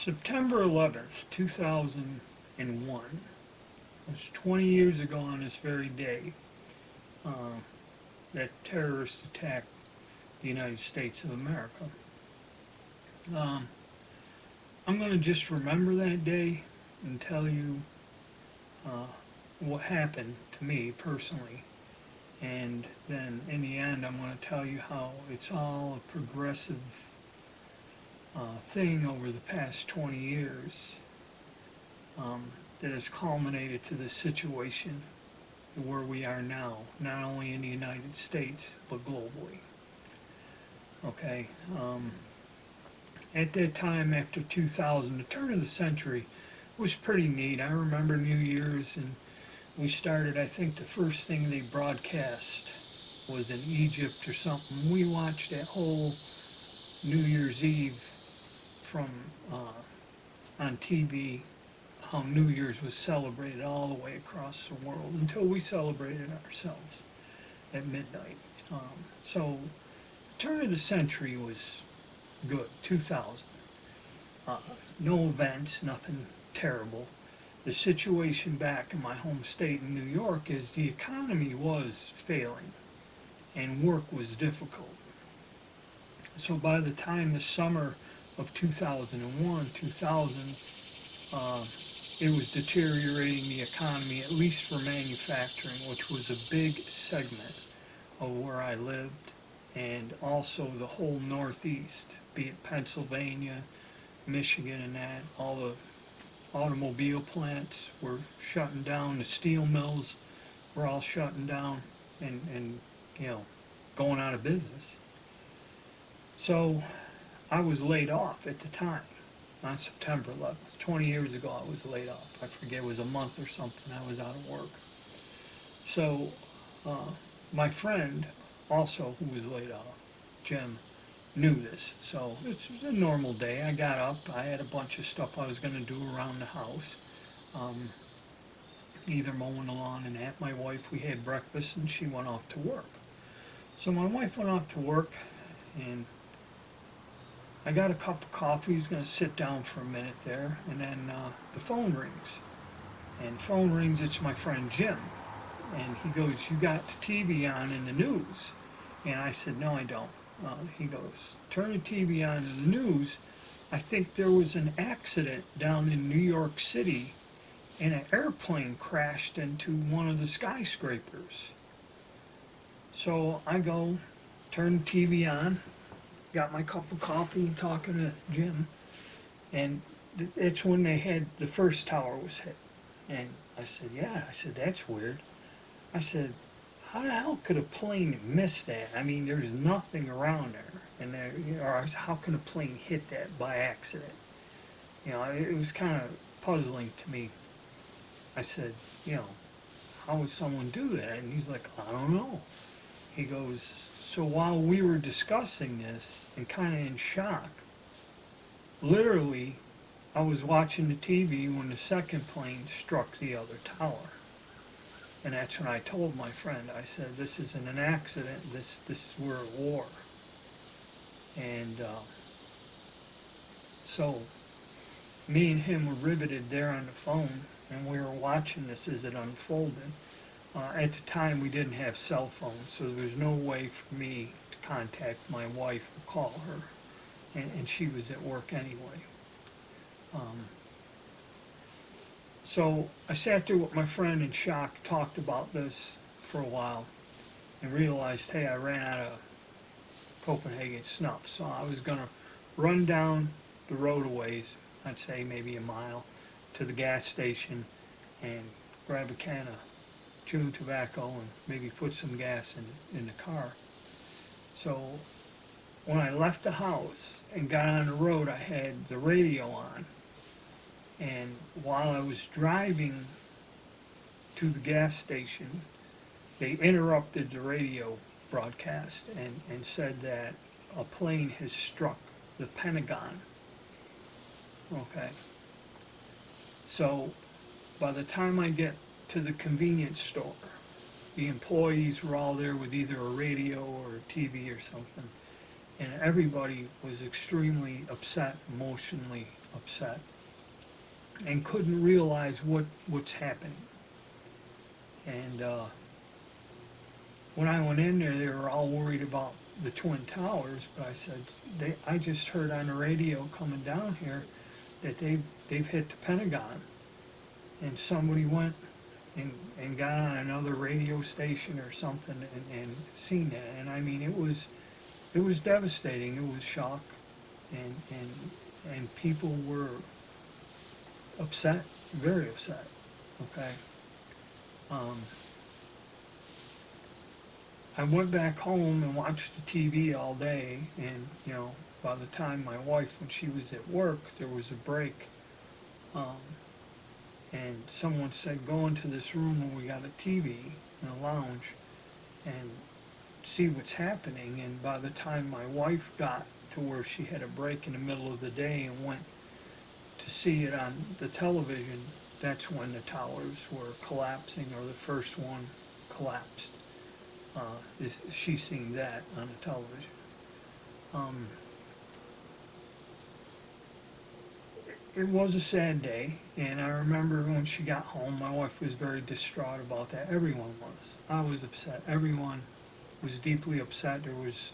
September 11th, 2001, it was 20 years ago on this very day uh, that terrorists attacked the United States of America. Um, I'm going to just remember that day and tell you uh, what happened to me personally. And then in the end, I'm going to tell you how it's all a progressive thing over the past 20 years that has culminated to this situation where we are now, not only in the United States, but globally. Okay. At that time, after 2000, the turn of the century was pretty neat. I remember New Year's, and we started, I think the first thing they broadcast was in Egypt or something. We watched that whole New Year's Eve from on TV, how New Year's was celebrated all the way across the world until we celebrated ourselves at midnight. So, turn of the century was good, 2000. No events, nothing terrible. The situation back in my home state in New York is the economy was failing and work was difficult. So by the time the summer of 2001, 2000, it was deteriorating the economy, at least for manufacturing, which was a big segment of where I lived, and also the whole Northeast, be it Pennsylvania, Michigan, and that. All the automobile plants were shutting down, the steel mills were all shutting down and going out of business. So I was laid off at the time on September 11th. 20 years ago I was laid off. I forget, it was a month or something I was out of work. So my friend also who was laid off, Jim, knew this. So it's a normal day. I got up. I had a bunch of stuff I was going to do around the house. Either mowing the lawn and that. My wife, we had breakfast and she went off to work. So my wife went off to work and I got a cup of coffee. He's going to sit down for a minute there, and then the phone rings. And the phone rings, it's my friend Jim. And he goes, "You got the TV on in the news?" And I said, "No, I don't." He goes, "Turn the TV on in the news. I think there was an accident down in New York City, and an airplane crashed into one of the skyscrapers." So I go, turn the TV on, got my cup of coffee and talking to Jim, and it's when they had the first tower was hit. And I said, "Yeah," I said, "that's weird." I said, "How the hell could a plane miss that? I mean, there's nothing around there, and or how can a plane hit that by accident?" It was kind of puzzling to me. I said, "How would someone do that?" And he's like, "I don't know." He goes, "So while we were discussing this and kind of in shock, literally, I was watching the TV when the second plane struck the other tower." And that's when I told my friend, I said, "This isn't an accident, we're at war." And so me and him were riveted there on the phone, and we were watching this as it unfolded. At the time, we didn't have cell phones, so there was no way for me to contact my wife or call her, and she was at work anyway. So I sat there with my friend in shock, talked about this for a while, and realized, hey, I ran out of Copenhagen snuff, so I was going to run down the road a ways, I'd say maybe a mile, to the gas station and grab a can of chewing tobacco and maybe put some gas in the car. So when I left the house and got on the road, I had the radio on. And while I was driving to the gas station, they interrupted the radio broadcast and said that a plane has struck the Pentagon. Okay. So by the time I get to the convenience store, the employees were all there with either a radio or a TV or something. and everybody was extremely upset, emotionally upset, and couldn't realize what's happening. And when I went in there, they were all worried about the Twin Towers, but I said, I just heard on the radio coming down here that they've hit the Pentagon, and somebody went and got on another radio station or something and seen that. And I mean, it was devastating. It was shock, and people were upset, very upset. Okay. I went back home and watched the TV all day, and by the time my wife, when she was at work, there was a break, and someone said, go into this room where we got a TV in a lounge and see what's happening. And by the time my wife got to where she had a break in the middle of the day and went to see it on the television, that's when the towers were collapsing, or the first one collapsed. She seen that on the television. It was a sad day, and I remember when she got home, my wife was very distraught about that. Everyone was. I was upset. Everyone was deeply upset. There was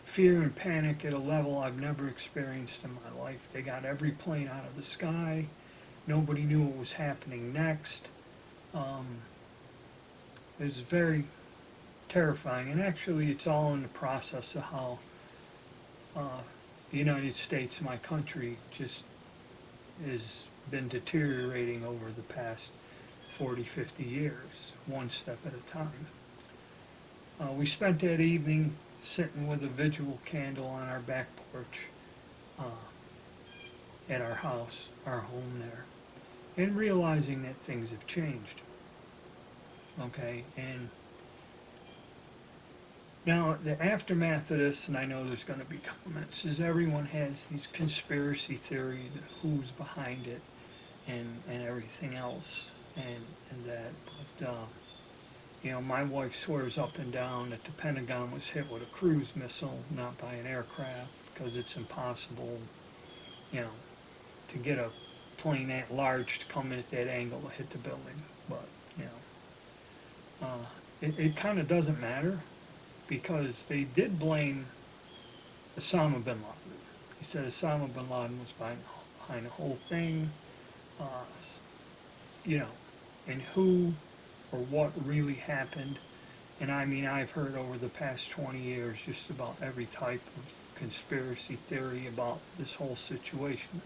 fear and panic at a level I've never experienced in my life. They got every plane out of the sky. Nobody knew what was happening next. It was very terrifying, and actually it's all in the process of how the United States, my country, just has been deteriorating over the past 40, 50 years, one step at a time. We spent that evening sitting with a vigil candle on our back porch at our house, our home there, and realizing that things have changed. Okay, and now the aftermath of this, and I know there's going to be comments, is everyone has these conspiracy theories of who's behind it and everything else, and that, but my wife swears up and down that the Pentagon was hit with a cruise missile, not by an aircraft, because it's impossible, to get a plane that large to come in at that angle to hit the building. But it kind of doesn't matter, because they did blame Osama bin Laden. He said Osama bin Laden was behind the whole thing, and who or what really happened. And I mean, I've heard over the past 20 years just about every type of conspiracy theory about this whole situation.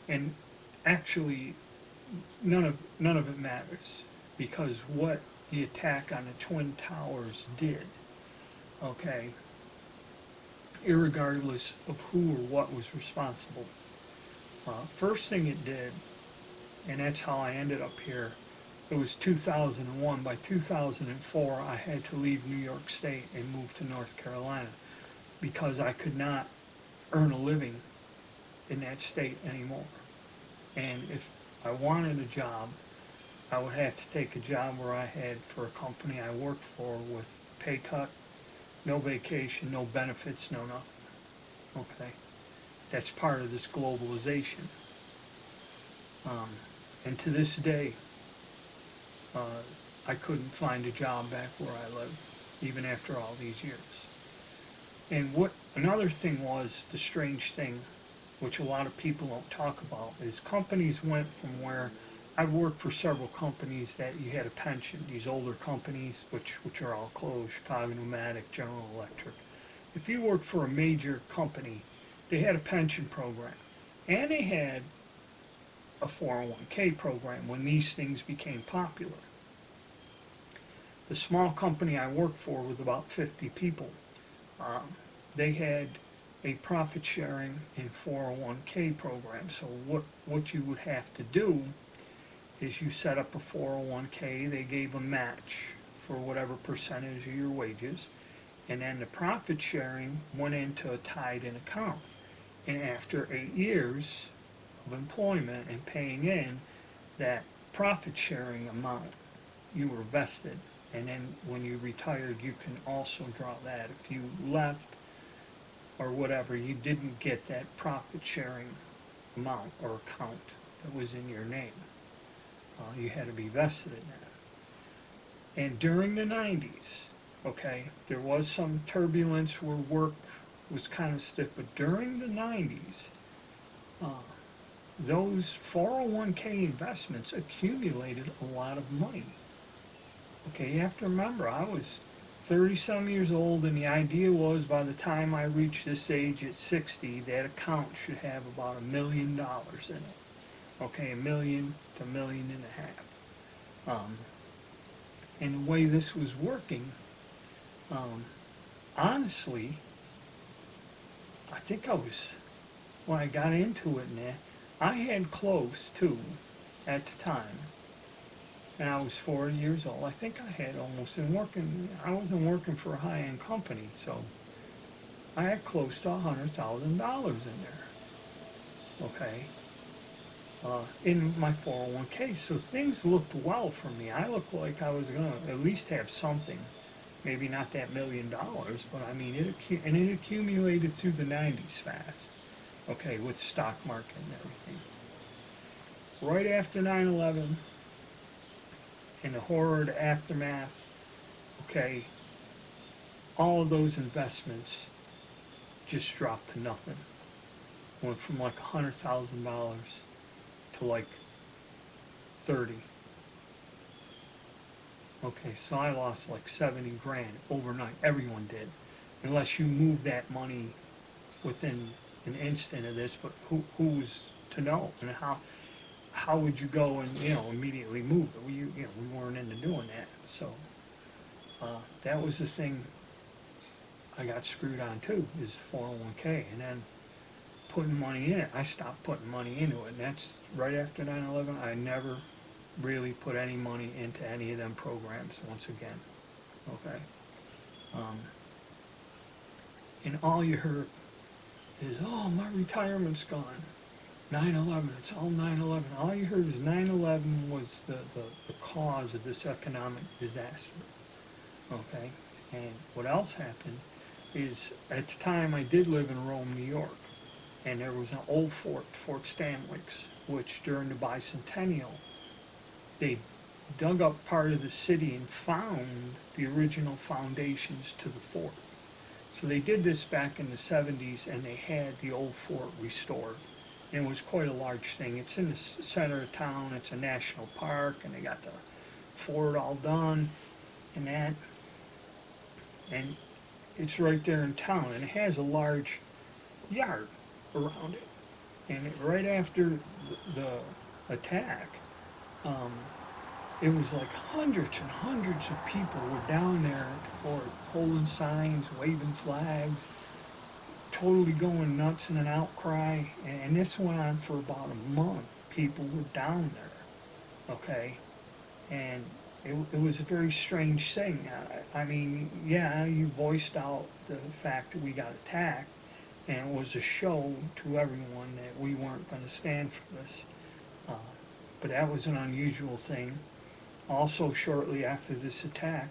And actually, none of it matters, because what the attack on the Twin Towers did, okay, irregardless of who or what was responsible, first thing it did, and that's how I ended up here, it was 2001. By 2004, I had to leave New York State and move to North Carolina, because I could not earn a living in that state anymore. And if I wanted a job, I would have to take a job where I had, for a company I worked for, with pay cut, no vacation, no benefits, no nothing. Okay? That's part of this globalization. And to this day, I couldn't find a job back where I live, even after all these years. And what another thing was, the strange thing, which a lot of people don't talk about, is companies went from where I've worked for several companies that you had a pension, these older companies, which are all closed, Chicago Pneumatic, General Electric. If you worked for a major company, they had a pension program, and they had a 401k program when these things became popular. The small company I worked for was about 50 people. They had a profit sharing and 401k program. So what you would have to do is you set up a 401k, they gave a match for whatever percentage of your wages, and then the profit sharing went into a tied-in account. And after 8 years of employment and paying in, that profit sharing amount, you were vested And then when you retired, you can also draw that. If you left or whatever, you didn't get that profit sharing amount or account that was in your name. You had to be vested in that. And during the 90s, okay, there was some turbulence where work was kind of stiff, but during the 90s, those 401k investments accumulated a lot of money. Okay, you have to remember, I was 30-some years old, and the idea was by the time I reached this age at 60, that account should have about $1 million in it. Okay, $1 million to $1.5 million. And the way this was working, honestly, I think when I got into it and that, I had close to, at the time, and I was 40 years old, I think I had almost I wasn't working for a high-end company, so I had close to $100,000 in there, okay, in my 401k. So things looked well for me. I looked like I was going to at least have something, maybe not that $1 million, but I mean, it accumulated through the 90s fast, okay, with the stock market and everything. Right after 9/11, and the horror, the aftermath, okay, all of those investments just dropped to nothing. Went from like $100,000 to like 30. Okay, so I lost like 70 grand overnight. Everyone did, unless you moved that money within an instant of this. But who was to know? And how would you go and immediately move it? We weren't into doing that. So that was the thing I got screwed on too, is 401k, and then putting money in it. I stopped putting money into it, and that's right after 9/11. I never really put any money into any of them programs once again. Okay, and all you heard is, "Oh, my retirement's gone." 9/11, it's all 9/11. All you heard is 9/11 was the cause of this economic disaster. Okay, and what else happened is, at the time I did live in Rome, New York, and there was an old fort, Fort Stanwix, which during the bicentennial, they dug up part of the city and found the original foundations to the fort. So they did this back in the 70s, and they had the old fort restored. And it was quite a large thing. It's in the center of town. It's a national park, and they got the fort all done and that. And it's right there in town, and it has a large yard around it. And right after the attack, it was like hundreds and hundreds of people were down there at the fort, holding signs, waving flags, totally going nuts in an outcry. And this went on for about a month. People were down there, okay? And it was a very strange thing. I mean, yeah, you voiced out the fact that we got attacked, and it was a show to everyone that we weren't going to stand for this. But that was an unusual thing. Also, shortly after this attack,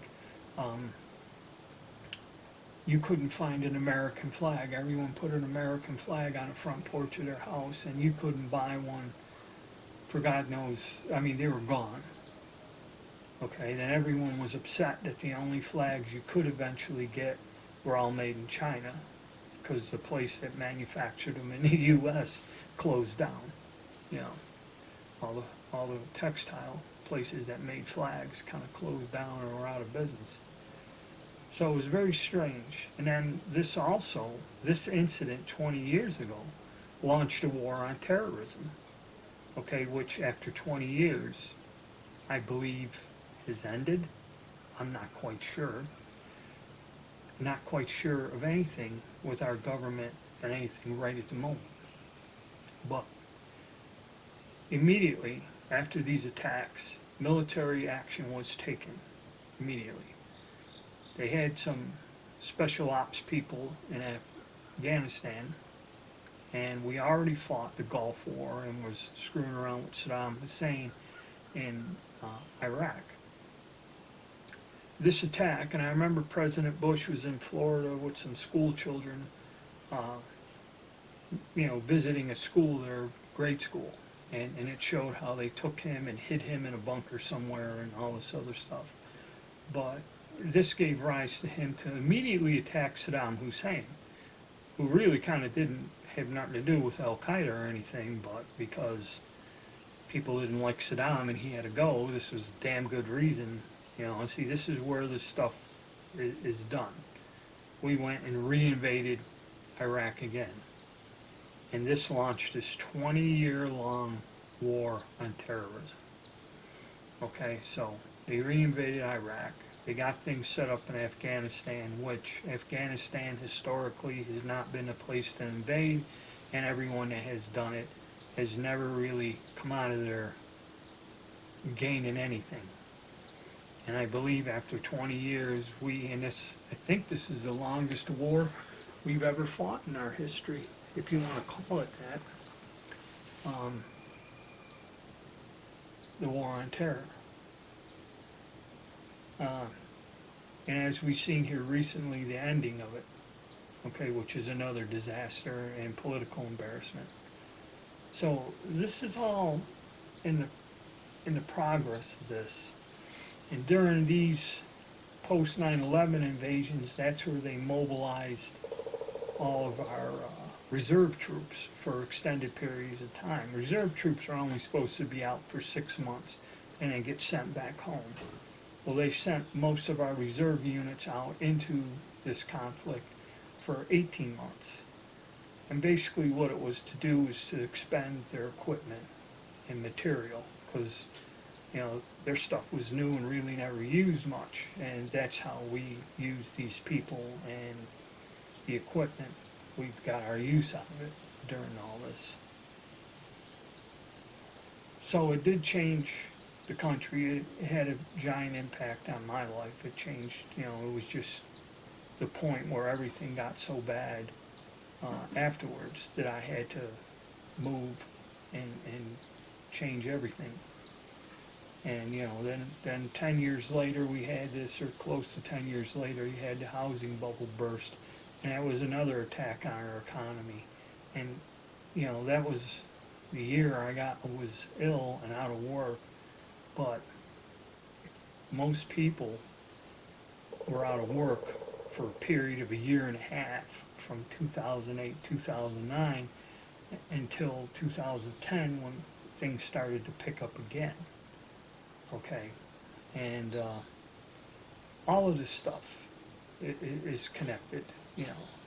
you couldn't find an American flag. Everyone put an American flag on the front porch of their house, and you couldn't buy one for God knows. I mean, they were gone. Okay, then everyone was upset that the only flags you could eventually get were all made in China, because the place that manufactured them in the U.S. closed down. You know, all the textile places that made flags kind of closed down or were out of business. So it was very strange. And then this incident 20 years ago launched a war on terrorism, okay, which after 20 years, I believe, has ended. I'm not quite sure. Not quite sure of anything with our government and anything right at the moment. But immediately after these attacks, military action was taken immediately. They had some special ops people in Afghanistan, and we already fought the Gulf War and was screwing around with Saddam Hussein in Iraq. this attack, and I remember President Bush was in Florida with some school children, uh, visiting a school there, grade school, and it showed how they took him and hid him in a bunker somewhere and all this other stuff. But this gave rise to him to immediately attack Saddam Hussein, who really kind of didn't have nothing to do with Al Qaeda or anything, but because people didn't like Saddam and he had to go, this was a damn good reason. And see, this is where this stuff is done. We went and reinvaded Iraq again. And this launched this 20-year-long war on terrorism. Okay, so they reinvaded Iraq. They got things set up in Afghanistan, which Afghanistan historically has not been a place to invade, and everyone that has done it has never really come out of there gaining anything. And I believe after 20 years, I think this is the longest war we've ever fought in our history, if you want to call it that. The war on terror. And as we've seen here recently, the ending of it, okay, which is another disaster and political embarrassment. So this is all in the progress of this. And during these post 9/11 invasions, that's where they mobilized all of our reserve troops for extended periods of time. Reserve troops are only supposed to be out for 6 months and then get sent back home. Well, they sent most of our reserve units out into this conflict for 18 months. And basically what it was to do was to expend their equipment and material, because their stuff was new and really never used much, and that's how we use these people and the equipment. We've got our use out of it during all this. So it did change the country. It had a giant impact on my life. It changed, it was just the point where everything got so bad afterwards that I had to move and change everything. And then 10 years later we had this, or close to 10 years later, you had the housing bubble burst, and that was another attack on our economy. And that was the year I was ill and out of work, but most people were out of work for a period of a year and a half, from 2008, 2009 until 2010, when things started to pick up again. Okay, and all of this stuff is connected.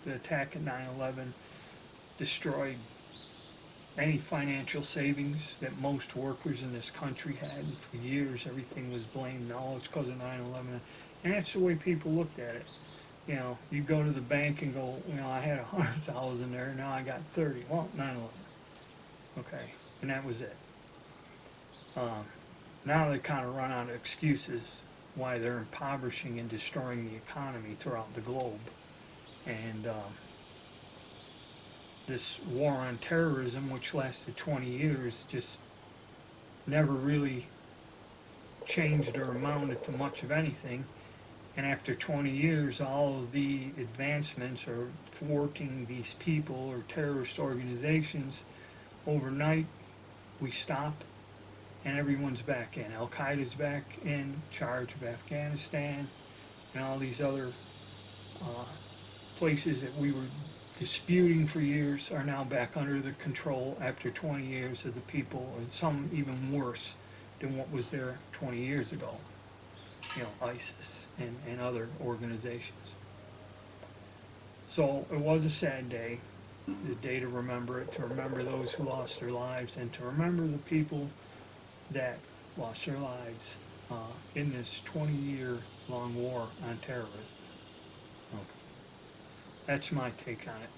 The attack at 9/11 destroyed any financial savings that most workers in this country had. For years, everything was blamed. No, it's because of 9/11. And that's the way people looked at it. You go to the bank and go, I had 100,000 there, now I got 30. Well, 9/11. Okay, and that was it. Now they kind of run out of excuses why they're impoverishing and destroying the economy throughout the globe. And this war on terrorism, which lasted 20 years, just never really changed or amounted to much of anything. And after 20 years, all of the advancements or thwarting these people or terrorist organizations, overnight we stop and everyone's back in. Al Qaeda's back in charge of Afghanistan, and all these other places that we were disputing for years are now back under the control after 20 years of the people, and some even worse than what was there 20 years ago. ISIS and other organizations. So it was a sad day, the day to remember it, to remember those who lost their lives, and to remember the people that lost their lives in this 20-year-long war on terrorism. Okay. That's my take on it.